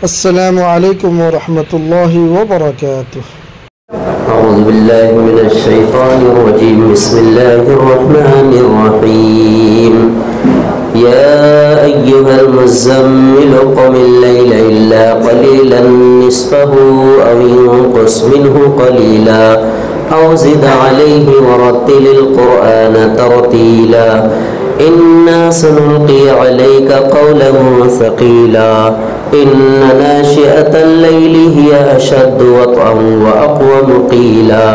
السلام علیکم ورحمۃ اللہ وبرکاتہ۔ اعوذ باللہ من الشیطان الرجیم، بسم اللہ الرحمن الرحیم۔ یا ایہا المزمل قم اللیل الا قلیلا نصفہ او انقص منہ قلیلا او زد علیہ ورتل القرآن ترتیلا انا سنلقی علیک قولا ثقیلا ان ناشئة الليل هي أشد وطئا وأقوم قيلا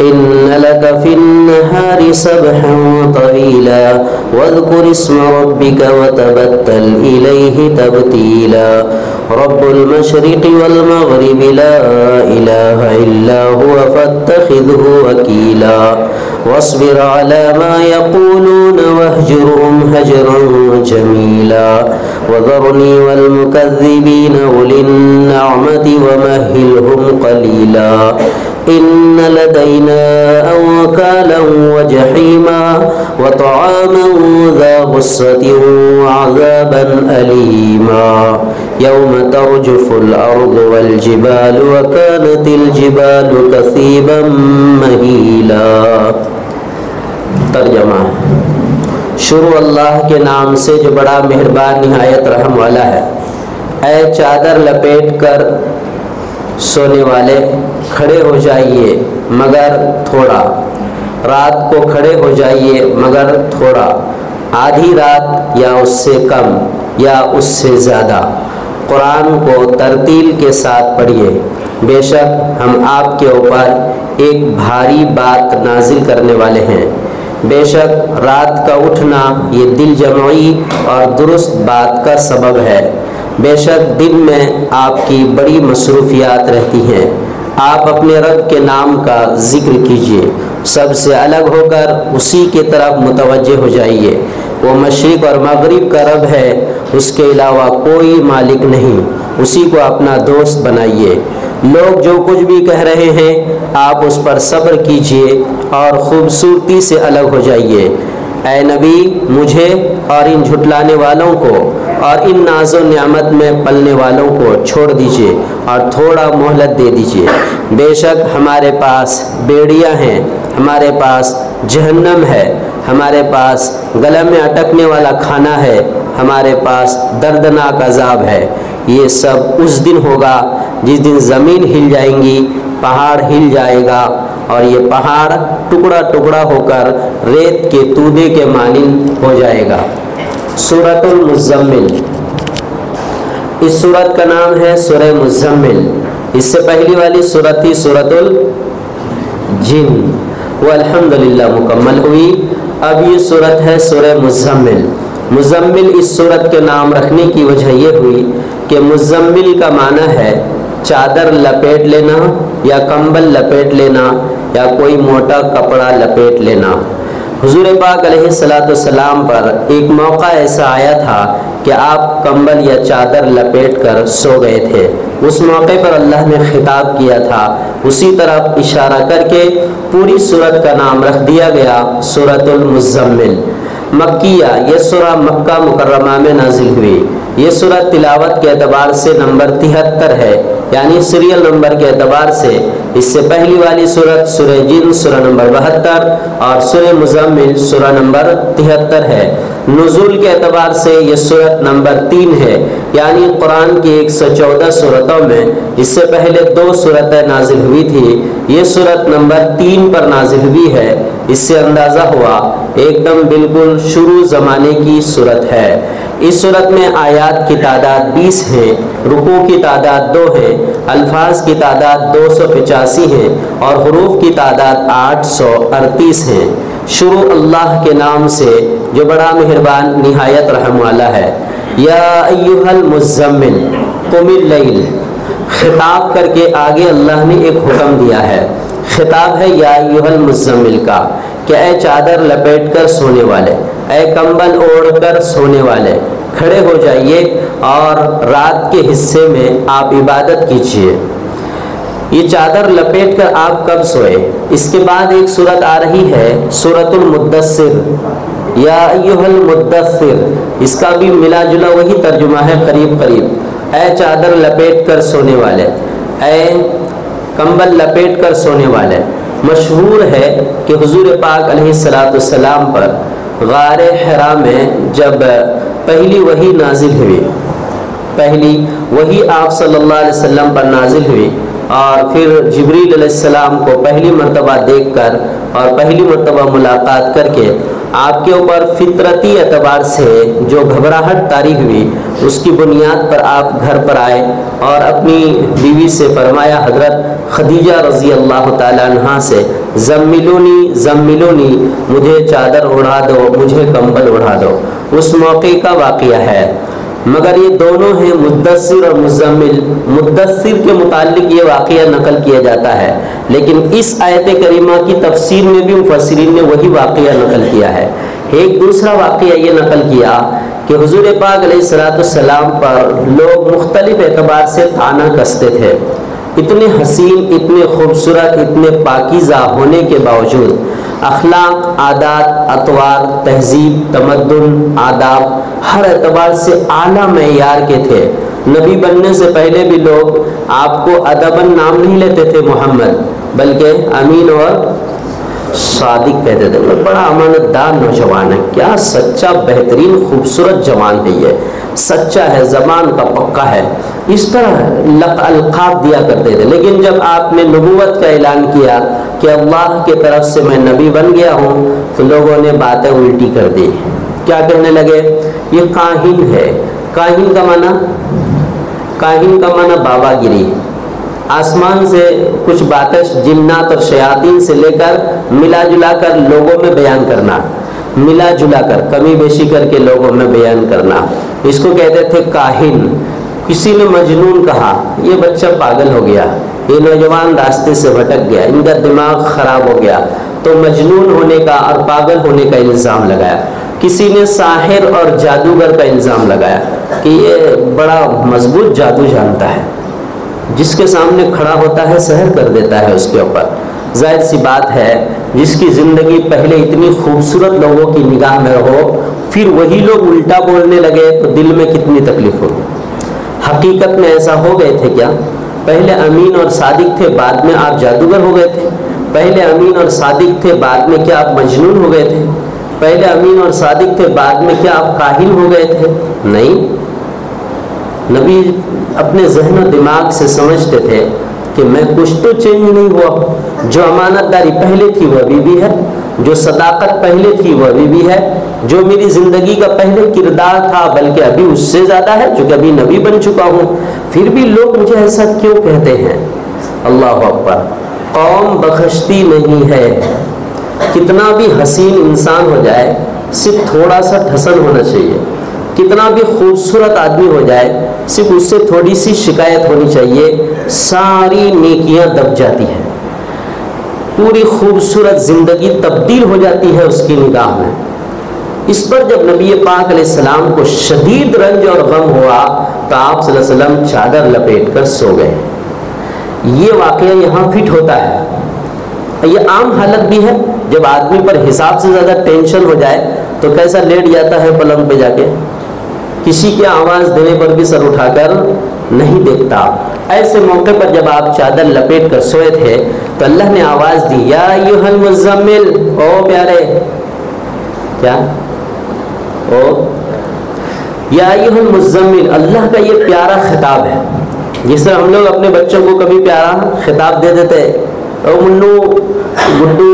إن لك في النهار سبحا طويلا واذكر اسم ربك وتبتل إليه تبتيلا رب المشرق والمغرب لا إله إلا هو فاتخذه وكيلا واصبر على ما يقولون واهجرهم هجرا جميلا وذرني والمكذبين أولي النعمة ومهلهم قليلا إن لدينا أنكالا وجحيما وطعاما ذا غصة وعذابا أليما يوم ترجف الأرض والجبال وكانت الجبال كثيبا مهيلا۔ ترجمہ: شروع اللہ کے نام سے جو بڑا مہربان نہایت رحم والا ہے۔ اے چادر لپیٹ کر سونے والے، کھڑے ہو جائیے مگر تھوڑا، رات کو کھڑے ہو جائیے مگر تھوڑا، آدھی رات یا اس سے کم یا اس سے زیادہ۔ قرآن کو ترتیل کے ساتھ پڑھیے، بے شک ہم آپ کے اوپر ایک بھاری بات نازل کرنے والے ہیں۔ بے شک رات کا اٹھنا یہ دل جمعی اور درست بات کا سبب ہے۔ بے شک دن میں آپ کی بڑی مصروفیات رہتی ہیں۔ آپ اپنے رب کے نام کا ذکر کیجیے، سب سے الگ ہو کر اسی کی طرف متوجہ ہو جائیے۔ وہ مشرق اور مغرب کا رب ہے، اس کے علاوہ کوئی مالک نہیں، اسی کو اپنا دوست بنائیے۔ لوگ جو کچھ بھی کہہ رہے ہیں آپ اس پر صبر کیجیے اور خوبصورتی سے الگ ہو جائیے۔ اے نبی، مجھے اور ان جھٹلانے والوں کو اور ان ناز و نعمت میں پلنے والوں کو چھوڑ دیجیے اور تھوڑا مہلت دے دیجیے۔ بے شک ہمارے پاس بیڑیاں ہیں، ہمارے پاس جہنم ہے، ہمارے پاس گلے میں اٹکنے والا کھانا ہے، ہمارے پاس دردناک عذاب ہے۔ یہ سب اس دن ہوگا جس دن زمین ہل جائیں گی، پہاڑ ہل جائے گا اور یہ پہاڑ ٹکڑا ٹکڑا ہو کر ریت کے تودے کے مانند ہو جائے گا۔ سورۃ المزمل، اس سورت کا نام ہے سورہ مزمل۔ اس سے پہلی والی سورت تھی سورۃ الجن، وہ الحمدللہ مکمل ہوئی۔ اب یہ سورت ہے سورہ مزمل۔ مزمل اس سورت کے نام رکھنے کی وجہ یہ ہوئی کہ مزمل کا معنی ہے چادر لپیٹ لینا یا کمبل لپیٹ لینا یا کوئی موٹا کپڑا لپیٹ لینا۔ حضور پاک علیہ السلام پر ایک موقع ایسا آیا تھا کہ آپ کمبل یا چادر لپیٹ کر سو گئے تھے۔ اس موقع پر اللہ نے خطاب کیا تھا، اسی طرف اشارہ کر کے پوری سورت کا نام رکھ دیا گیا سورۃ المزمل۔ مکیہ، یہ سورہ مکہ مکرمہ میں نازل ہوئی۔ یہ سورت تلاوت کے اعتبار سے نمبر 73 ہے، یعنی سیریل نمبر کے اعتبار سے اس سے پہلی والی سورت سورہ جن سورہ نمبر 72 اور سورہ مزمل سورہ نمبر 73 ہے۔ نزول کے اعتبار سے یہ سورت نمبر 3 ہے، یعنی قرآن کی 114 سورتوں میں اس سے پہلے 2 سورتیں نازل ہوئی تھی، یہ سورت نمبر 3 پر نازل ہوئی ہے۔ اس سے اندازہ ہوا ایک دم بالکل شروع زمانے کی سورت ہے۔ اس سورت میں آیات کی تعداد 20 ہے، رکوع کی تعداد 2 ہے، الفاظ کی تعداد 285 ہے اور حروف کی تعداد 838 ہے۔ شروع اللہ کے نام سے جو بڑا مہربان نہایت رحم والا ہے۔ یا ایھا المزمل قم اللیل، خطاب کر کے آگے اللہ نے ایک حکم دیا ہے۔ خطاب ہے یا ایھا المزمل کا کہ اے چادر لپیٹ کر سونے والے، اے کمبل اوڑھ کر سونے والے، کھڑے ہو جائیے اور رات کے حصے میں آپ عبادت کیجیے۔ یہ چادر لپیٹ کر آپ کب سوئے؟ اس کے بعد ایک سورت آ رہی ہے سورۃ المدثر، یا ایھا المدثر، اس کا بھی ملا جلا وہی ترجمہ ہے قریب قریب، اے چادر لپیٹ کر سونے والے، اے کمبل لپیٹ کر سونے والے۔ مشہور ہے کہ حضور پاک علیہ السلام پر غار حرا میں جب پہلی وحی نازل ہوئی، پہلی وحی آپ صلی اللہ علیہ وسلم پر نازل ہوئی، اور پھر جبریل علیہ السلام کو پہلی مرتبہ دیکھ کر اور پہلی مرتبہ ملاقات کر کے آپ کے اوپر فطرتی اعتبار سے جو گھبراہٹ طاری ہوئی، اس کی بنیاد پر آپ گھر پر آئے اور اپنی بیوی سے فرمایا، حضرت خدیجہ رضی اللہ تعالیٰ عنہا سے، زملونی زملونی، مجھے چادر اڑا دو، مجھے کمبل اڑا دو۔ اس موقع کا واقعہ ہے، مگر یہ دونوں ہیں مدثر اور مزمل۔ مدثر کے متعلق یہ واقعہ نقل کیا جاتا ہے، لیکن اس آیت کریمہ کی تفسیر میں بھی مفسرین نے وہی واقعہ نقل کیا ہے۔ ایک دوسرا واقعہ یہ نقل کیا کہ حضور پاک علیہ السلام پر لوگ مختلف اعتبار سے طعنہ کستے تھے، اتنے حسین، اتنے خوبصورت، اتنے پاکیزہ ہونے کے باوجود اخلاق، عادات، اطوار، تہذیب، تمدن، آداب ہر اعتبار سے اعلیٰ معیار کے تھے۔ نبی بننے سے پہلے بھی لوگ آپ کو ادباً نام نہیں لیتے تھے محمد، بلکہ امین اور صادق کہتے تھے۔ بڑا امانت دار نوجوان ہے، کیا سچا بہترین خوبصورت جوان ہے، یہ سچا ہے، زبان کا پکا ہے، اس طرح القاب دیا کرتے تھے۔ لیکن جب آپ نے نبوت کا اعلان کیا کہ اللہ کی طرف سے میں نبی بن گیا ہوں، تو لوگوں نے باتیں الٹی کر دی۔ کیا کہنے لگے؟ یہ کاہن ہے۔ کاہن کا معنی بابا گیری، آسمان سے کچھ باتیں جنات اور شیاطین سے لے کر ملا جلا کر لوگوں میں بیان کرنا، ملا جلا کر کمی بیشی کر کے لوگوں میں بیان کرنا، اس کو کہتے تھے کاہن۔ کسی نے مجنون کہا، یہ بچہ پاگل ہو گیا، یہ نوجوان راستے سے بھٹک گیا، ان کا دماغ خراب ہو گیا، تو مجنون ہونے کا اور پاگل ہونے کا الزام لگایا۔ کسی نے ساحر اور جادوگر کا الزام لگایا کہ یہ بڑا مضبوط جادو جانتا ہے، جس کے سامنے کھڑا ہوتا ہے سحر کر دیتا ہے اس کے اوپر۔ ظاہر سی بات ہے، جس کی زندگی پہلے اتنی خوبصورت لوگوں کی نگاہ میں ہو، پھر وہی لوگ الٹا بولنے لگے تو دل میں کتنی تکلیف ہوگی۔ حقیقت میں ایسا ہو گئے تھے کیا؟ پہلے امین اور صادق تھے، بعد میں آپ جادوگر ہو گئے تھے؟ پہلے امین اور صادق تھے، بعد میں کیا آپ مجنون ہو گئے تھے؟ پہلے امین اور صادق تھے، بعد میں کیا آپ کاہن ہو گئے تھے؟ نہیں، نبی اپنے ذہن و دماغ سے سمجھتے تھے کہ میں کچھ تو چینج نہیں ہوا، جو امانت داری پہلے تھی وہ ابھی بھی ہے، جو صداقت پہلے تھی وہ ابھی بھی ہے، جو میری زندگی کا پہلے کردار تھا بلکہ ابھی اس سے زیادہ ہے، جو کہ ابھی نبی بن چکا ہوں، پھر بھی لوگ مجھے ایسا کیوں کہتے ہیں؟ اللہ اکبر۔ قوم بخشتی نہیں ہے، کتنا بھی حسین انسان ہو جائے صرف تھوڑا سا ٹھسن ہونا چاہیے، کتنا بھی خوبصورت آدمی ہو جائے صرف اس سے تھوڑی سی شکایت ہونی چاہیے، ساری نیکیاں دب جاتی ہیں، پوری خوبصورت زندگی تبدیل ہو جاتی ہے اس کی نگاہ میں۔ اس پر جب نبی پاک علیہ السلام کو شدید رنج اور غم ہوا تو آپ صلی اللہ علیہ وسلم چادر لپیٹ کر سو گئے۔ یہ واقعہ یہاں فٹ ہوتا ہے۔ یہ عام حالت بھی ہے، جب آدمی پر حساب سے زیادہ ٹینشن ہو جائے تو کیسا لیٹ جاتا ہے پلنگ پہ جا کے، کسی کی آواز دینے پر بھی سر اٹھا کر نہیں دیکھتا۔ ایسے موقع پر جب آپ چادر لپیٹ کر سوئے تھے تو اللہ نے آواز دی، یا ایھا المزمل، او پیارے، کیا او یا ایھا المزمل، اللہ کا یہ پیارا خطاب ہے۔ جس طرح ہم لوگ اپنے بچوں کو کبھی پیارا خطاب دے دیتے، او منو، گڈو،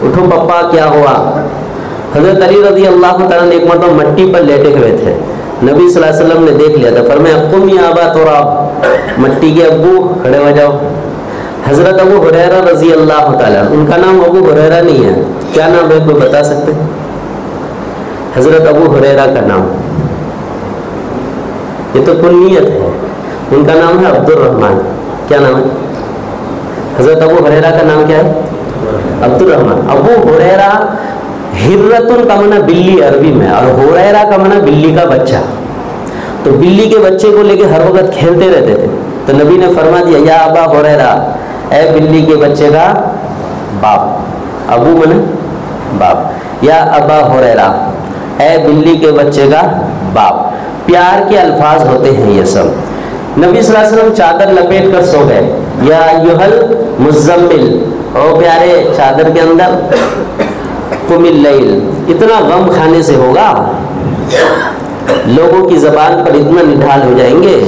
اٹھو پپا، کیا ہوا؟ حضرت علی رضی اللہ تعالیٰ نے ایک مرتبہ مٹی پر لیٹے ہوئے تھے، نبی صلی اللہ علیہ وسلم نے دیکھ لیا تھا، فرمایا قم یا ابا تراب، مٹی کے ابو کھڑے ہو جاؤ۔ حضرت ابو ہریرہ رضی اللہ تعالیٰ، ان کا نام ابو ہریرہ نہیں ہے، کیا نام ہے کوئی بتا سکتے؟ حضرت ابو ہریرہ کا نام، یہ تو کنیت ہے، ان کا نام ہے عبد الرحمن۔ کیا نام ہے؟ حضرت ابو ہریرہ کا نام کیا ہے؟ عبد الرحمن۔ ابو ہریرہ، ہرتن کا معنی بلی عربی میں، اور ہریرہ کا معنی بلی کا بچہ، تو بلی کے بچے کو لے کے ہر وقت کھیلتے رہتے تھے، تو نبی نے فرما دیا یا ابا ہریرہ، اے بلی کے بچے کا باپ، ابو معنی باپ۔ یا ابا ہریرہ، اے بلی کے بچے کا باپ۔ پیار کے الفاظ ہوتے ہیں یہ سب۔ نبی صلی اللہ علیہ وسلم چادر لپیٹ کر سو گئے، یا ایھا المزمل، او پیارے چادر کے اندر، قم اللیل، اتنا غم کھانے سے ہوگا، لوگوں کی زبان پر اتنا نڈھال ہو جائیں گے۔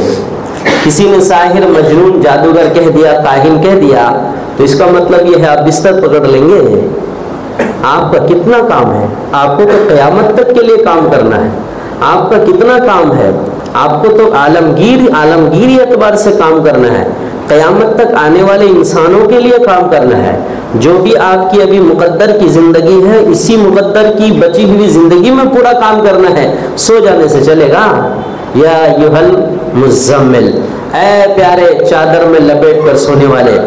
کسی نے ساحر، مجنون، جادوگر کہہ دیا، کاہن کہہ دیا تو اس کا مطلب یہ ہے آپ بستر پکڑ لیں گے۔ آپ کا کتنا کام ہے، آپ کو تو قیامت تک کے لیے کام کرنا ہے، آپ کا کتنا کام ہے، آپ کو تو عالمگیری اعتبار سے کام کرنا ہے، قیامت تک آنے والے انسانوں کے لیے کام کرنا ہے۔ جو بھی آپ کی ابھی مقدر کی زندگی ہے، اسی مقدر کی بچی ہوئی زندگی میں پورا کام کرنا ہے، سو جانے سے چلے گا؟ یا ایھا المزمل، اے پیارے چادر میں لپیٹ کر سونے والے،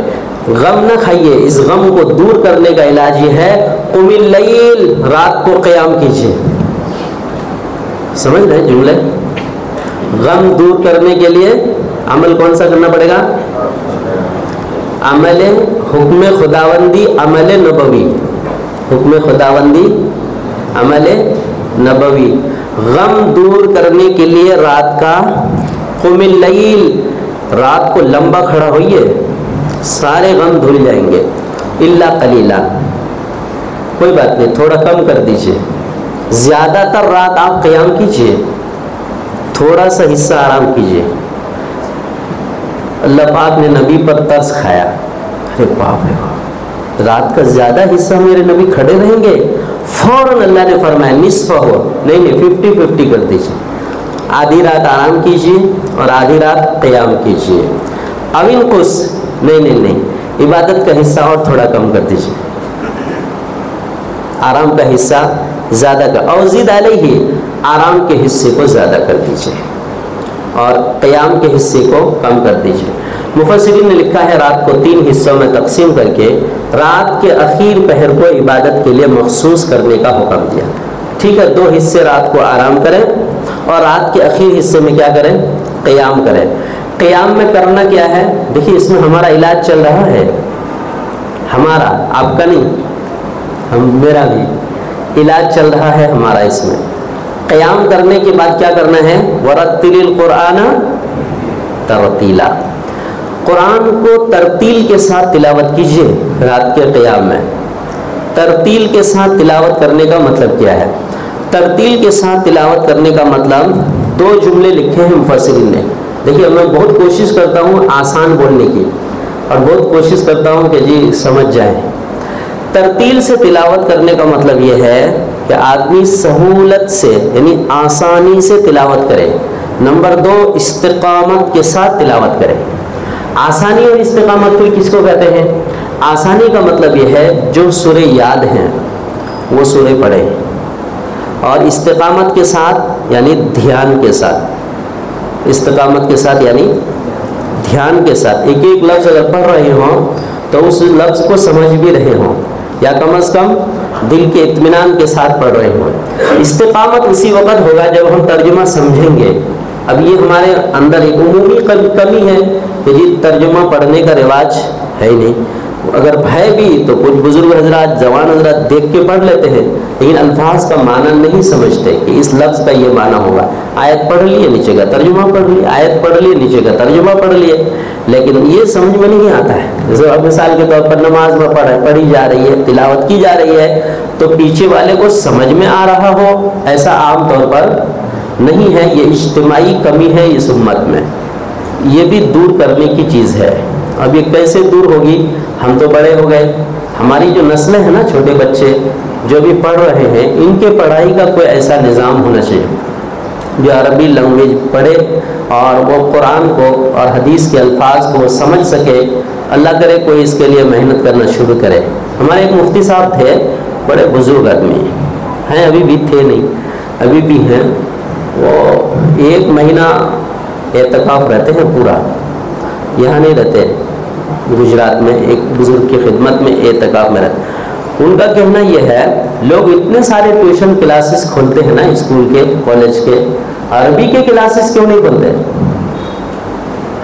غم نہ کھائیے۔ اس غم کو دور کرنے کا علاج یہ ہے، قم اللیل، رات کو قیام کیجیے۔ سمجھ رہے جملے؟ غم دور کرنے کے لیے عمل کون سا کرنا پڑے گا؟ عمل حکم خداوندی، عمل نبوی، حکم خداوندی، عمل نبوی۔ غم دور کرنے کے لیے رات کا قم اللیل، رات کو لمبا کھڑا ہوئیے، سارے غم دھل جائیں گے۔ الا قلیلا، کوئی بات نہیں، تھوڑا کم کر دیجئے، زیادہ تر رات آپ قیام کیجئے، تھوڑا سا حصہ آرام کیجئے۔ اللہ پاک نے نبی پر ترس کھایا، ارے باپ رے باپ، رات کا زیادہ حصہ میرے نبی کھڑے رہیں گے؟ فوراً اللہ نے فرمایا نصف ہو، نہیں 50-50 کر دیجئے، آدھی رات آرام کیجئے اور آدھی رات قیام کیجئے۔ اب انقص، نہیں، عبادت کا حصہ اور تھوڑا کم کر دیجئے، آرام کا حصہ زیادہ کر، اور زید علیہ، آرام کے حصے کو زیادہ کر دیجئے اور قیام کے حصے کو کم کر دیجئے۔ مفسرین نے لکھا ہے رات کو 3 حصوں میں تقسیم کر کے رات کے اخیر پہر کو عبادت کے لیے مخصوص کرنے کا حکم دیا۔ ٹھیک ہے، 2 حصے رات کو آرام کریں اور رات کے اخیر حصے میں کیا کریں؟ قیام کریں۔ قیام میں کرنا کیا ہے؟ دیکھیے اس میں ہمارا علاج چل رہا ہے، ہمارا، آپ کا نہیں، میرا بھی علاج چل رہا ہے ہمارا اس میں۔ قیام کرنے کے بعد کیا کرنا ہے؟ وَرَتِّلِ الْقُرْآنَ تَرْتِيلًا، قرآن کو ترتیل کے ساتھ تلاوت کیجیے رات کے قیام میں۔ ترتیل کے ساتھ تلاوت کرنے کا مطلب کیا ہے؟ ترتیل کے ساتھ تلاوت کرنے کا مطلب 2 جملے لکھے ہیں مفسرین نے۔ دیکھیے میں بہت کوشش کرتا ہوں آسان بولنے کی اور بہت کوشش کرتا ہوں کہ جی سمجھ جائیں۔ ترتیل سے تلاوت کرنے کا مطلب یہ ہے کہ آدمی سہولت سے یعنی آسانی سے تلاوت کرے۔ نمبر 2، استقامت کے ساتھ تلاوت کرے۔ آسانی اور استقامت پھر کس کو کہتے ہیں؟ آسانی کا مطلب یہ ہے جو سورے یاد ہیں وہ سورے پڑھیں، اور استقامت کے ساتھ یعنی دھیان کے ساتھ، استقامت کے ساتھ یعنی دھیان کے ساتھ ایک ایک لفظ اگر پڑھ رہے ہوں تو اس لفظ کو سمجھ بھی رہے ہوں، یا کم از کم دل کے اطمینان کے ساتھ پڑھ رہے ہوں۔ استقامت اسی وقت ہوگا جب ہم ترجمہ سمجھیں گے۔ اب یہ ہمارے اندر ایک عمومی کمی ہے کہ جی ترجمہ پڑھنے کا رواج ہے ہی نہیں، اگر ہے بھی تو کچھ بزرگ حضرات، جوان حضرات دیکھ کے پڑھ لیتے ہیں، لیکن الفاظ کا معنی نہیں سمجھتے کہ اس لفظ کا یہ معنی ہوگا۔ آیت پڑھ لیے، نیچے کا ترجمہ پڑھ لیے، آیت پڑھ لیے، نیچے کا ترجمہ پڑھ لیے، لیکن یہ سمجھ میں نہیں آتا ہے۔ جیسے اب مثال کے طور پر نماز میں پڑھی جا رہی ہے، تلاوت کی جا رہی ہے، تو پیچھے والے کو سمجھ میں آ رہا ہو ایسا عام طور پر نہیں ہے۔ یہ اجتماعی کمی ہے اس امت میں، یہ بھی دور کرنے کی چیز ہے۔ اب یہ کیسے دور ہوگی؟ ہم تو بڑے ہو گئے، ہماری جو نسلیں ہیں نا، چھوٹے بچے جو بھی پڑھ رہے ہیں، ان کے پڑھائی کا کوئی ایسا نظام ہونا چاہیے جو عربی لینگویج پڑھے اور وہ قرآن کو اور حدیث کے الفاظ کو سمجھ سکے۔ اللہ کرے کوئی اس کے لیے محنت کرنا شروع کرے۔ ہمارے ایک مفتی صاحب تھے، بڑے بزرگ آدمی ہیں، ابھی بھی تھے نہیں، ابھی بھی ہیں۔ وہ 1 مہینہ اعتکاف رہتے ہیں پورا، یہاں نہیں رہتے، گجرات میں ایک بزرگ کی خدمت میں اعتکاف میں رہتے۔ ان کا کہنا یہ ہے لوگ اتنے سارے ٹیوشن کلاسز کھولتے ہیں نا، اسکول کے، کالج کے، عربی کے کلاسز کیوں نہیں کھولتے؟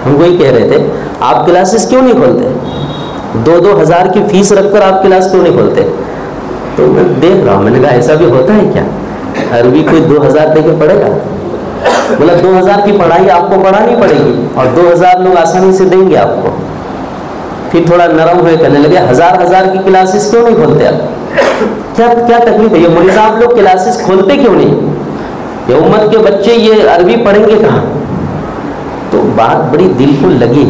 ہم کو ہی کہہ رہے تھے آپ کلاسز کیوں نہیں کھولتے؟ 2-2 ہزار کی فیس رکھ کر آپ کلاس کیوں نہیں کھولتے؟ تو میں دیکھ رہا ہوں، میں نے کہا ایسا بھی ہوتا ہے کیا؟ عربی کوئی 2000 دے کے پڑھے گا؟ بولا 2000 کی پڑھائی آپ کو پڑھانی پڑے گی اور 2000 لوگ آسانی سے دیں گے آپ کو. پھر تھوڑا نرم ہوئے کہنے لگے 1000 کی کلاسز کیوں نہیں کھولتے آپ؟ کیا تکلیف ہے؟ یہ مولوی صاحب لوگ کلاسز کھولتے کیوں نہیں؟ یہ امت کے بچے یہ عربی پڑھیں گے کہاں؟ تو بات بڑی دل کو لگی.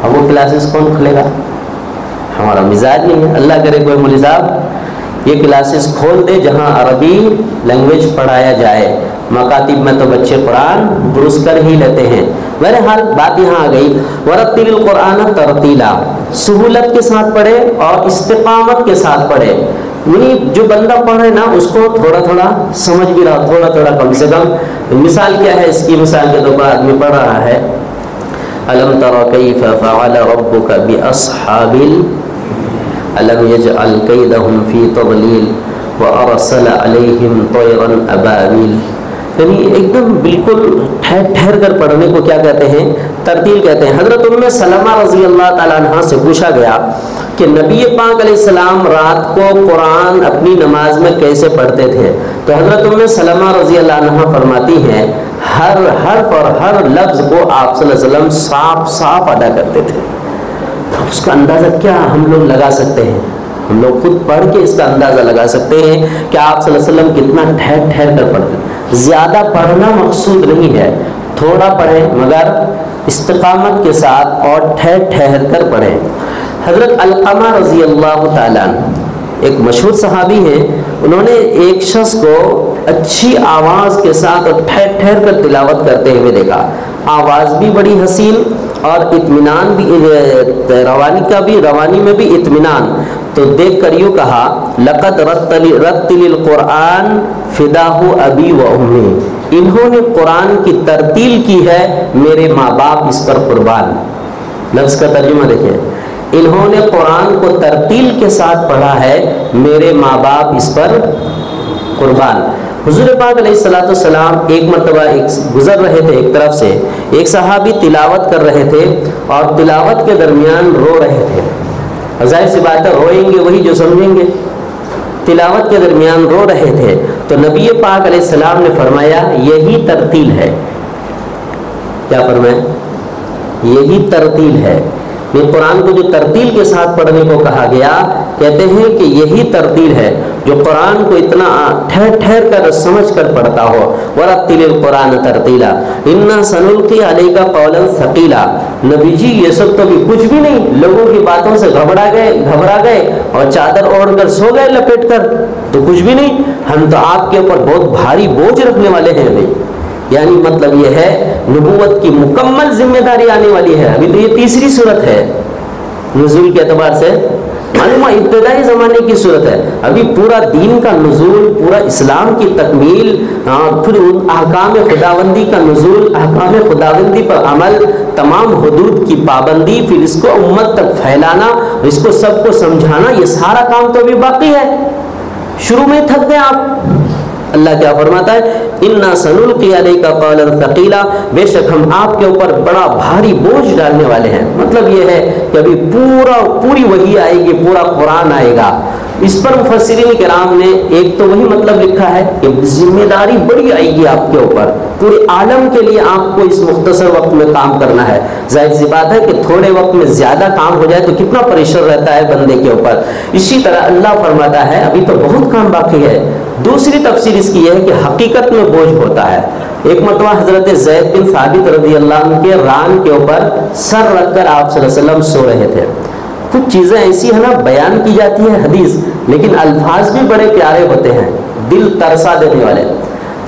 اب وہ کلاسز کون کھلے گا؟ ہمارا مزاج نہیں ہے. اللہ کرے کوئی مولوی صاحب یہ کلاسز کھول دے جہاں عربی لینگویج پڑھایا جائے. مکاتب میں تو بچے قرآن درست کر ہی لیتے ہیں. بہرحال بات یہاں آ گئی ورتل القرآن ترتیلا، سہولت کے ساتھ پڑھے اور استقامت کے ساتھ پڑھے. یعنی جو بندہ پڑھے نا اس کو تھوڑا تھوڑا سمجھ بھی رہا، تھوڑا تھوڑا کم سے کم. مثال کیا ہے اس کی؟ مثال کے طور پر آدمی پڑھ رہا ہے الم تر کیف فعل ربک باصحاب الم یجعل کیدہم فی تضلیل وارسل علیہم طیرا ابابیل. یعنی ایک دم بالکل ٹھہر کر پڑھنے کو کیا کہتے ہیں؟ ترتیل کہتے ہیں. حضرت ام سلمہ رضی اللہ تعالیٰ عنہ سے پوچھا گیا کہ نبی پاک علیہ السلام رات کو قرآن اپنی نماز میں کیسے پڑھتے تھے؟ تو حضرت ام سلمہ رضی اللہ عنہ فرماتی ہیں ہر حرف اور ہر لفظ کو آپ صلی اللہ علیہ وسلم صاف صاف ادا کرتے تھے. اس کا اندازہ کیا ہم لوگ لگا سکتے ہیں؟ ہم لوگ خود پڑھ کے اس کا اندازہ لگا سکتے ہیں کہ آپ صلی اللہ علیہ وسلم کتنا ٹھہر کر پڑھتے ہیں. زیادہ پڑھنا مقصود نہیں ہے، تھوڑا پڑھیں مگر استقامت کے ساتھ اور ٹھہر کر پڑھیں. حضرت علقمہ رضی اللہ تعالیٰ ایک مشہور صحابی ہیں، انہوں نے ایک شخص کو اچھی آواز کے ساتھ اور ٹھہر کر تلاوت کرتے ہوئے دیکھا. آواز بھی بڑی حسین اور اطمینان بھی، روانی میں بھی اطمینان. تو دیکھ کر یوں کہا لقد رتل القرآن فداہ ابی و امی، انہوں نے قرآن کی ترتیل کی ہے، میرے ماں باپ اس پر قربان. لفظ کا ترجمہ دیکھیں، انہوں نے قرآن کو ترتیل کے ساتھ پڑھا ہے، میرے ماں باپ اس پر قربان. حضور پاک علیہ الصلوۃ والسلام ایک مرتبہ گزر رہے تھے ایک طرف سے، ایک صحابی تلاوت کر رہے تھے اور تلاوت کے درمیان رو رہے تھے. ظاہر سی بات ہے روئیں گے وہی جو سمجھیں گے. تلاوت کے درمیان رو رہے تھے تو نبی پاک علیہ السلام نے فرمایا یہی ترتیل ہے. کیا فرمایا؟ یہی ترتیل ہے. یہ قرآن کو جو ترتیل کے ساتھ پڑھنے کو کہا گیا، کہتے ہیں کہ یہی ترتیل ہے جو قرآن کو اتنا ٹھہر کر سمجھ کر پڑھتا ہو. ورتل القرآن ترتیلا انا سنلقی علیک قولا ثقیلا. نبی جی یہ سب تو بھی کچھ بھی نہیں، لوگوں کی باتوں سے گھبرا گئے اور چادر اوڑھ کر سو گئے لپیٹ کر، تو کچھ بھی نہیں، ہم تو آپ کے اوپر بہت بھاری بوجھ رکھنے والے ہیں. ابھی یعنی مطلب یہ ہے نبوت کی مکمل ذمہ داری آنے والی ہے. ابھی تو یہ تیسری صورت ہے نزول کے اعتبار سے، معلوم ابتدائی زمانے کی صورت ہے. ابھی پورا دین کا نزول، پورا اسلام کی تکمیل، پھر احکام خداوندی کا نزول، احکام خداوندی پر عمل، تمام حدود کی پابندی، پھر اس کو امت تک پھیلانا، اس کو سب کو سمجھانا، یہ سارا کام تو ابھی باقی ہے. شروع میں تھک گئے آپ. اللہ کیا فرماتا ہے انا سنلقی علیک قولا ثقیلا، بے شک ہم آپ کے اوپر بڑا بھاری بوجھ ڈالنے والے ہیں. مطلب یہ ہے کہ ابھی پوری وحی آئے گی، پورا قرآن آئے گا. اس پر مفسرین کرام نے ایک تو وہی مطلب لکھا ہے کہ ذمہ داری بڑی آئے گی آپ کے اوپر، پورے عالم کے لیے آپ کو اس مختصر وقت میں کام کرنا ہے. ظاہر سی بات ہے کہ تھوڑے وقت میں زیادہ کام ہو جائے تو کتنا پریشر رہتا ہے بندے کے اوپر. اسی طرح اللہ فرماتا ہے ابھی تو بہت کام باقی ہے. دوسری تفسیر اس کی یہ ہے کہ حقیقت میں بوجھ ہوتا ہے. ایک مرتبہ حضرت زید بن ثابت رضی اللہ عنہ کے ران کے اوپر سر رکھ کر آپ صلی اللہ علیہ وسلم سو رہے تھے. کچھ چیزیں ایسی ہے نا بیان کی جاتی ہے حدیث، لیکن الفاظ بھی بڑے پیارے ہوتے ہیں، دل ترسا دینے والے.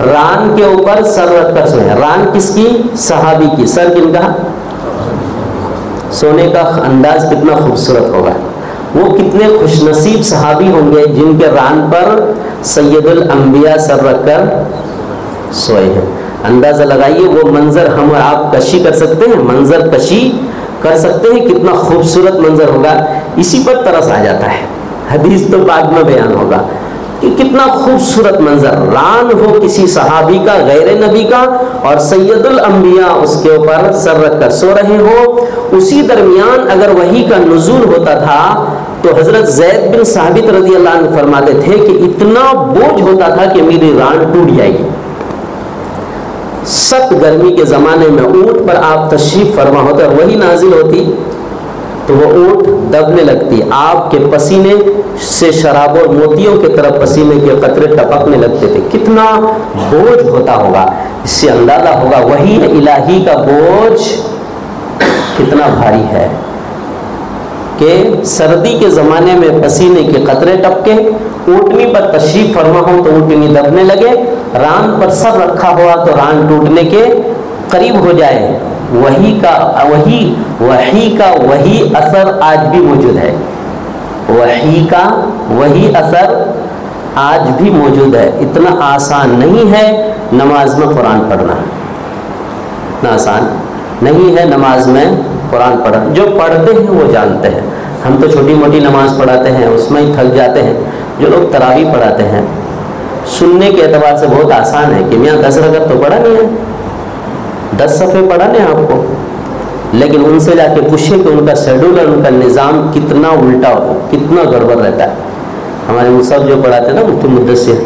ران کے اوپر سر رکھ کر سوئے. ران کس کی؟ صحابی کی. سر کن کا؟ سونے کا انداز کتنا خوبصورت ہوگا. وہ کتنے خوش نصیب صحابی ہوں گے جن کے ران پر سید الانبیاء سر رکھ کر سوئے ہیں. اندازہ لگائیے وہ منظر ہم اور آپ کشی کر سکتے ہیں، منظر کشی کر سکتے ہیں، کتنا خوبصورت منظر ہوگا. اسی پر ترس آ جاتا ہے. حدیث تو بعد میں بیان ہوگا کہ کتنا خوبصورت منظر، ران ہو کسی صحابی کا غیر نبی کا اور سید الانبیاء اس کے اوپر سر رکھ کر سو رہے ہو. اسی درمیان اگر وحی کا نزول ہوتا تھا تو حضرت زید بن ثابت رضی اللہ عنہ فرماتے تھے کہ اتنا بوجھ ہوتا تھا کہ میری ران ٹوٹ جائے گی. سخت گرمی کے زمانے میں اونٹ پر آپ تشریف فرما ہوتے اور وہی نازل ہوتی تو وہ اونٹ دبنے لگتی, آپ کے پسینے سے شراب اور موتیوں کی طرف پسینے کے قطرے ٹپکنے لگتے تھے. کتنا بوجھ ہوتا ہوگا, اس سے اندازہ ہوگا وحی الہی کا بوجھ کتنا بھاری ہے کہ سردی کے زمانے میں پسینے کے قطرے ٹپکے, اونٹنی پر تشریف فرما ہو تو اونٹنی دبنے لگے, ران پر سر رکھا ہوا تو ران ٹوٹنے کے قریب ہو جائے. وحی کا وہی اثر آج بھی موجود ہے. وحی کا وہی اثر آج بھی موجود ہے. اتنا آسان نہیں ہے نماز میں قرآن پڑھنا, اتنا آسان نہیں ہے نماز میں قرآن پڑھنا. جو پڑھتے ہیں وہ جانتے ہیں. ہم تو چھوٹی موٹی نماز پڑھاتے ہیں, اس میں ہی تھک جاتے ہیں. جو لوگ تراویح پڑھاتے ہیں سننے کے اعتبار سے بہت آسان ہے کہ میاں 10 رکعت تو پڑھا نہیں ہے, 10 صفحے پڑھانے ہیں آپ کو, لیکن ان سے جا کے پوچھیں کہ ان کا شیڈول اور ان کا نظام کتنا الٹا ہو, کتنا گڑبڑ رہتا ہے. ہمارے مصحف جو پڑھاتے ہیں نا مفتی مدثر,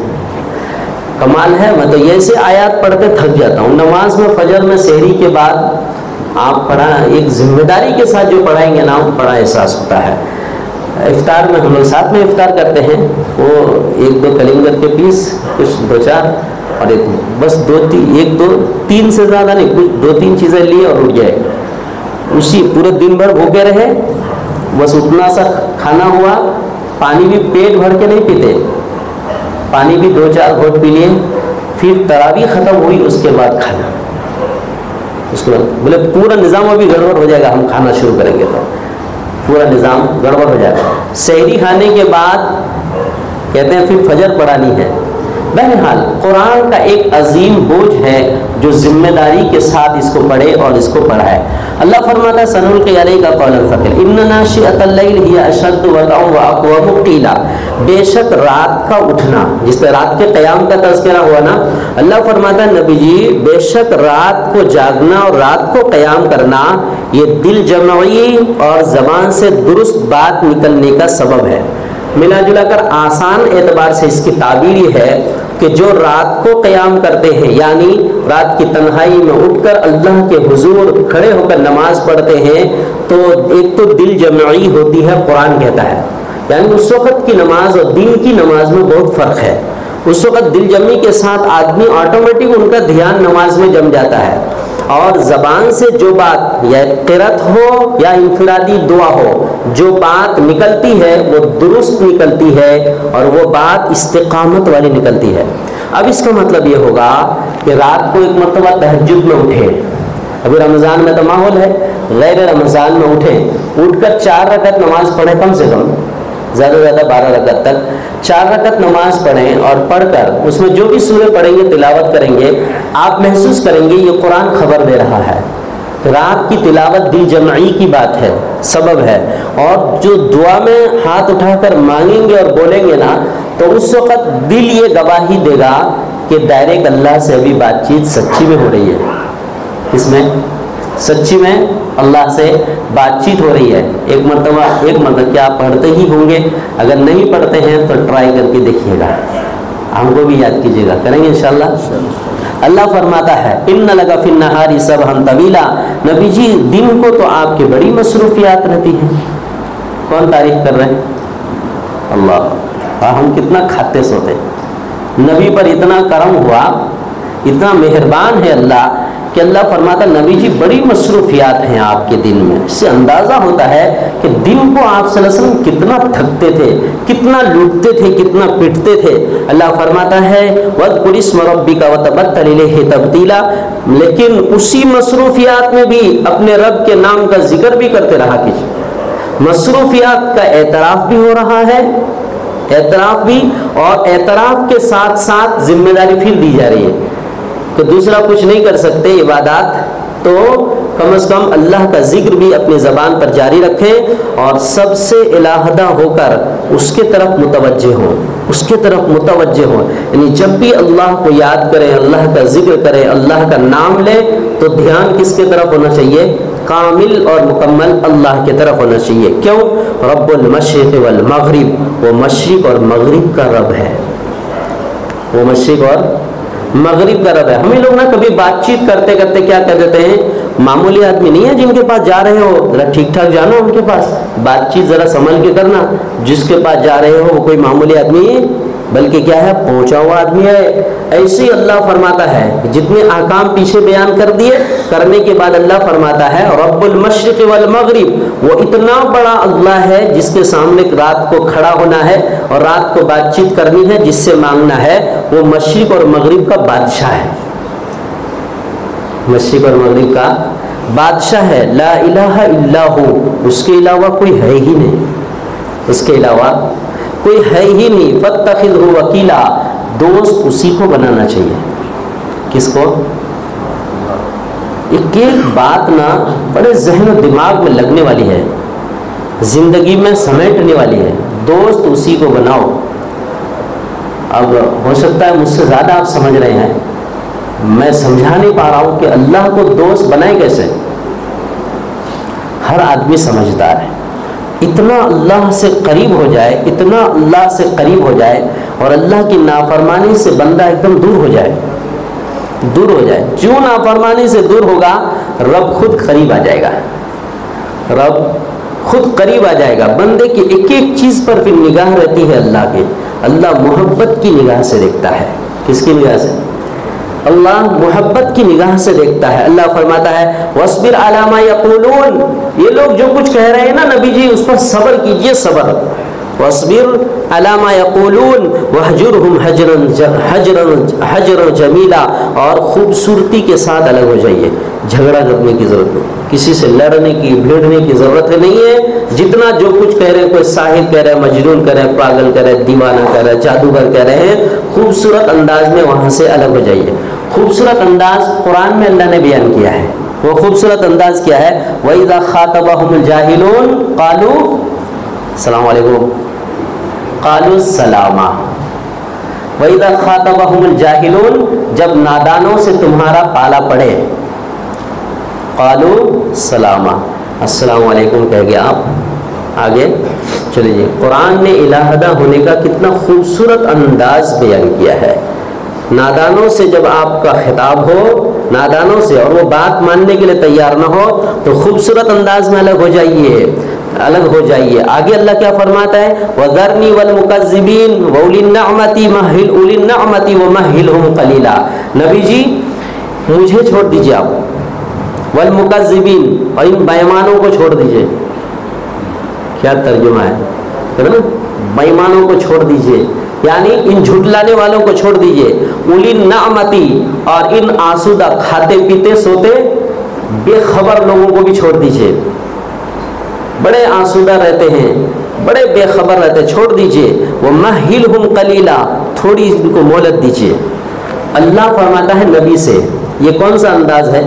کمال ہے. میں تو یہ سے آیات پڑھ کے تھک جاتا ہوں. نماز میں فجر میں سحری کے بعد آپ پڑھا, ایک ذمہ داری کے ساتھ جو پڑھائیں گے نا بڑا احساس ہوتا ہے. افطار میں ہم لوگ ساتھ میں افطار کرتے ہیں, وہ 1-2 کلنگر کے پیس, کچھ 2-4 اور بس 1-2-3 سے زیادہ نہیں, کچھ 2-3 چیزیں لیے اور اٹھ جائے. اسی پورے دن بھر بھوکے رہے, بس اتنا سا کھانا ہوا. پانی بھی پیٹ بھر کے نہیں پیتے, پانی بھی 2-4 گھونٹ پی لیے. پھر تراویح ختم ہوئی, اس کے بعد کھانا. اس کے بعد بولے پورا نظام ابھی گڑبڑ ہو جائے گا, ہم کھانا شروع کریں گے تو پورا نظام گڑبڑ ہو جائے گا. سحری کھانے کے بعد کہتے ہیں پھر فجر پڑھانی ہے. بہرحال قرآن کا ایک عظیم بوجھ ہے جو ذمہ داری کے ساتھ اس کو پڑھے اور اس کو پڑھائے. اللہ فرماتا ہے سنلقی علیک قولا ثقیلا ان ناشئۃ اللیل ہی اشد وطئا واقوم قیلا. بے شک رات کا اٹھنا, جس پہ رات کے قیام کا تذکرہ ہوا نا, اللہ فرماتا ہے نبی جی بے شک رات کو جاگنا اور رات کو قیام کرنا یہ دل جمعی اور زبان سے درست بات نکلنے کا سبب ہے. ملا جلا کر آسان اعتبار سے اس کی تعبیر یہ ہے کہ جو رات کو قیام کرتے ہیں, یعنی رات کی تنہائی میں اٹھ کر اللہ کے حضور کھڑے ہو کر نماز پڑھتے ہیں, تو ایک تو دل جمعی ہوتی ہے, قرآن کہتا ہے. یعنی اس وقت کی نماز اور دن کی نماز میں بہت فرق ہے. اس وقت دل جمعی کے ساتھ آدمی آٹومیٹک ان کا دھیان نماز میں جم جاتا ہے, اور زبان سے جو بات یا قرأت ہو یا انفرادی دعا ہو, جو بات نکلتی ہے وہ درست نکلتی ہے اور وہ بات استقامت والی نکلتی ہے. اب اس کا مطلب یہ ہوگا کہ رات کو ایک مرتبہ تہجد میں اٹھے, ابھی رمضان میں تو ماحول ہے, غیر رمضان میں اٹھیں, اٹھ کر 4 رکعت نماز پڑھیں, کم سے کم زیادہ سے زیادہ 12 رکعت تک 4 رکعت نماز پڑھیں, اور پڑھ کر اس میں جو بھی سورہ پڑھیں گے تلاوت کریں گے, آپ محسوس کریں گے یہ قرآن خبر دے رہا ہے. رات کی تلاوت دل جمعی کی بات ہے, سبب ہے. اور جو دعا میں ہاتھ اٹھا کر مانگیں گے اور بولیں گے نا, تو اس وقت دل یہ گواہی دے گا کہ ڈائریکٹ اللہ سے ابھی بات چیت سچی میں ہو رہی ہے. اس میں سچی میں اللہ سے بات چیت ہو رہی ہے. ایک مرتبہ کیا آپ پڑھتے ہی ہوں گے, اگر نہیں پڑھتے ہیں تو ٹرائی کر کے دیکھیے گا, ہم کو بھی یاد کیجیے گا, کریں گے انشاءاللہ. اللہ فرماتا ہے ان لک فی النہار سبحا طویلا. نبی جی دن کو تو آپ کی بڑی مصروفیات رہتی ہیں. کون تعریف کر رہے ہیں؟ اللہ. ہم کتنا کھاتے سوتے. نبی پر اتنا کرم ہوا, اتنا مہربان ہے اللہ کہ اللہ فرماتا نبی جی بڑی مصروفیات ہیں آپ کے دن میں. اس سے اندازہ ہوتا ہے کہ دن کو آپ صلی اللہ علیہ وسلم کتنا تھکتے تھے, کتنا لوٹتے تھے, کتنا پٹتے تھے. اللہ فرماتا ہے وَاذْكُرِ اسْمَ رَبِّكَ وَتَبَتَّلْ إِلَيْهِ تَبْتِيلًا. لیکن اسی مصروفیات میں بھی اپنے رب کے نام کا ذکر بھی کرتے رہا کیجیے. مصروفیات کا اعتراف بھی ہو رہا ہے, اعتراف بھی, اور اعتراف کے ساتھ ساتھ ذمہ داری پھر دی جا رہی ہے کہ دوسرا کچھ نہیں کر سکتے عبادات, تو کم از کم اللہ کا ذکر بھی اپنی زبان پر جاری رکھیں, اور سب سے علیحدہ ہو کر اس کے طرف متوجہ ہوں، اس کے طرف متوجہ ہوں. یعنی جب بھی اللہ کو یاد کریں، اللہ کا ذکر کریں، اللہ کا نام لیں، تو دھیان کس کے طرف ہونا چاہیے؟ کامل اور مکمل اللہ کی طرف ہونا چاہیے. کیوں؟ رب المشرق والمغرب، وہ مشرق اور مغرب کا رب ہے، وہ مشرق اور مغرب کا رب ہے. ہمیں لوگ نا کبھی بات چیت کرتے کرتے کیا کہہ دیتے ہیں، معمولی آدمی نہیں ہے جن کے پاس جا رہے ہو، ذرا ٹھیک ٹھاک جانا ان کے پاس، بات چیت ذرا سنبھل کے کرنا. جس کے پاس جا رہے ہو وہ کوئی معمولی آدمی بلکہ کیا ہے، پہنچا ہوا آدمی ہے. ایسے ہی اللہ فرماتا ہے جتنے احکام پیچھے بیان کر دیے، کرنے کے بعد اللہ فرماتا ہے رب المشرق والمغرب، وہ اتنا بڑا اللہ ہے جس کے سامنے رات کو کھڑا ہونا ہے اور رات کو بات چیت کرنی ہے، جس سے مانگنا ہے. وہ مشرق اور مغرب کا بادشاہ ہے، مشرق اور مغرب کا بادشاہ ہے. لا الہ الا ہو، اس کے علاوہ کوئی ہے ہی نہیں، اس کے علاوہ کوئی ہے ہی نہیں. فاتخذہ وکیلا، دوست اسی کو بنانا چاہیے. کس کو؟ ایک ایک بات نا بڑے ذہن و دماغ میں لگنے والی ہے، زندگی میں سمیٹنے والی ہے. دوست اسی کو بناؤ. اب ہو سکتا ہے مجھ سے زیادہ آپ سمجھ رہے ہیں، میں سمجھا نہیں پا رہا ہوں کہ اللہ کو دوست بنائے کیسے. ہر آدمی سمجھدار ہے. اتنا اللہ سے قریب ہو جائے، اتنا اللہ سے قریب ہو جائے اور اللہ کی نافرمانی سے بندہ ایک دم دور ہو جائے، دور ہو جائے. جو نافرمانی سے دور ہوگا رب خود قریب آ جائے گا، رب خود قریب آ جائے گا. بندے کی ایک ایک چیز پر پھر نگاہ رہتی ہے اللہ کی. اللہ محبت کی نگاہ سے دیکھتا ہے. کس کی نگاہ سے؟ اللہ محبت کی نگاہ سے دیکھتا ہے. اللہ فرماتا ہے وَاصْبِرْ عَلَىٰ مَا يَقُولُونَ، یہ لوگ جو کچھ کہہ رہے ہیں نا نبی جی، اس پر صبر کیجئے، صبر. وَاصْبِرْ عَلَىٰ مَا يَقُولُونَ وَاهْجُرْهُمْ حَجْرًا جَمِيلًا، اور خوبصورتی کے ساتھ الگ ہو جائیے. جھگڑا کرنے کی ضرورت نہیں، کسی سے لڑنے کی بھیڑنے کی ضرورت نہیں ہے. جتنا جو کچھ کہہ رہے ہیں، کوئی ساحر کہہ رہے ہیں، مجنون کہہ رہے ہیں، پاگل کہہ رہے ہیں، دیوانہ کہہ رہے ہیں، جادوگر کہہ رہے ہیں، خوبصورت انداز میں وہاں سے الگ ہو جائیے. خوبصورت انداز قرآن میں اللہ نے بیان کیا ہے. وہ خوبصورت انداز کیا ہے؟ وَإِذَا خَاطَبَهُمُ الْجَاهِلُونَ قَالُوا السلام علیکم، قَالُوا السَّلَامَ. وَإِذَا خَاطَبَهُمُ الْجَاهِلُونَ، جب نادانوں سے تمہارا پالا پڑے، قَالُوا السَّلَامَ، السلام علیکم کہہ گیا آپ آگے چلے جائیں. قرآن نے الہدہ ہونے کا کتنا خوبصورت انداز بیان کیا ہے. نادانوں سے جب آپ کا خطاب ہو، نادانوں سے، اور وہ بات ماننے کے لیے تیار نہ ہو، تو خوبصورت انداز میں الگ ہو جائیے، الگ ہو جائیے. آگے اللہ کیا فرماتا ہے؟ وَذَرْنِي وَالْمُكَذِّبِينَ وَأُولِي النَّعْمَةِ أُولِي النَّعْمَةِ وَمَهِّلْهُمْ قَلِيلًا. نبی جی مجھے چھوڑ دیجیے آپ، والمکذبین، اور ان بےمانوں کو چھوڑ دیجیے. کیا ترجمہ ہے نا؟ بےمانوں کو چھوڑ دیجیے، یعنی ان جھٹلانے والوں کو چھوڑ دیجئے. اولی نعمتی، اور ان آسودہ کھاتے پیتے سوتے بے خبر لوگوں کو بھی چھوڑ دیجئے. بڑے آسودہ رہتے ہیں، بڑے بے خبر رہتے، چھوڑ دیجئے. وَمَهِّلْهُمْ قَلِيلًا، تھوڑی ان کو مہلت دیجئے. اللہ فرماتا ہے نبی سے، یہ کون سا انداز ہے؟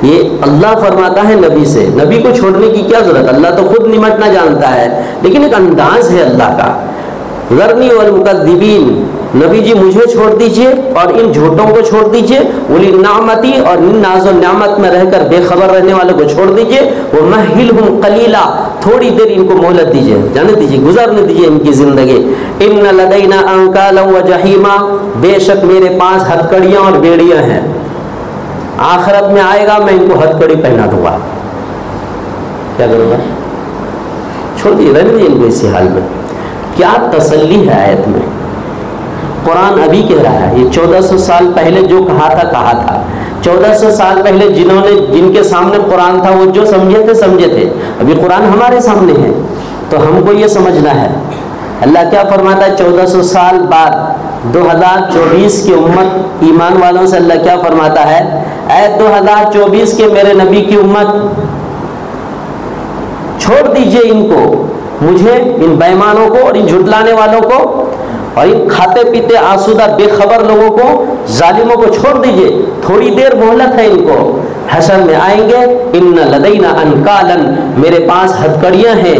یہ اللہ فرماتا ہے نبی سے. نبی کو چھوڑنے کی کیا ضرورت؟ اللہ تو خود نمٹنا جانتا ہے، لیکن ایک انداز ہے اللہ کا. ذرنی والمکذبین، نبی جی مجھے چھوڑ دیجئے اور ان جھوٹوں کو چھوڑ دیجئے. اولی نعمتی، اور ان ناز و نعمت میں رہ کر بے خبر رہنے والوں کو چھوڑ دیجئے. وَمَهِّلْهُمْ قَلِيلًا، تھوڑی دیر ان کو مہلت دیجئے، جانے دیجئے، گزارنے دیجئے ان کی زندگی. إِنَّ لَدَيْنَا أَنْكَالًا وَجَحِيمًا، بے شک میرے پاس ہتھکڑیاں اور بیڑیاں ہیں. آخرت میں آئے گا میں ان کو ہتھکڑی پہنا دوں گا. کیا کروں گا؟ چھوڑ دیجیے، رہنے دیجیے ان کو اسی حال میں. کیا تسلی ہے آیت میں. قرآن ابھی کہہ رہا ہے، یہ 1400 سال پہلے جو کہا تھا. 1400 سال پہلے جن کے سامنے قرآن تھا وہ جو سمجھے تھے. ابھی قرآن ہمارے سامنے ہے تو ہم کو یہ سمجھنا ہے. اللہ کیا فرماتا ہے 1400 سال بعد 2024 کی امت ایمان والوں سے اللہ کیا فرماتا ہے؟ اے 2024 کے میرے نبی کی امت، چھوڑ دیجئے ان کو، مجھے، ان بےمانوں کو اور ان جھٹلانے والوں کو اور ان کھاتے پیتے آسودہ بے خبر لوگوں کو، ظالموں کو چھوڑ دیجئے. تھوڑی دیر مہلت ہے ان کو، حشر میں آئیں گے. ان لدینا انکالا، میرے پاس ہتھکڑیاں ہیں.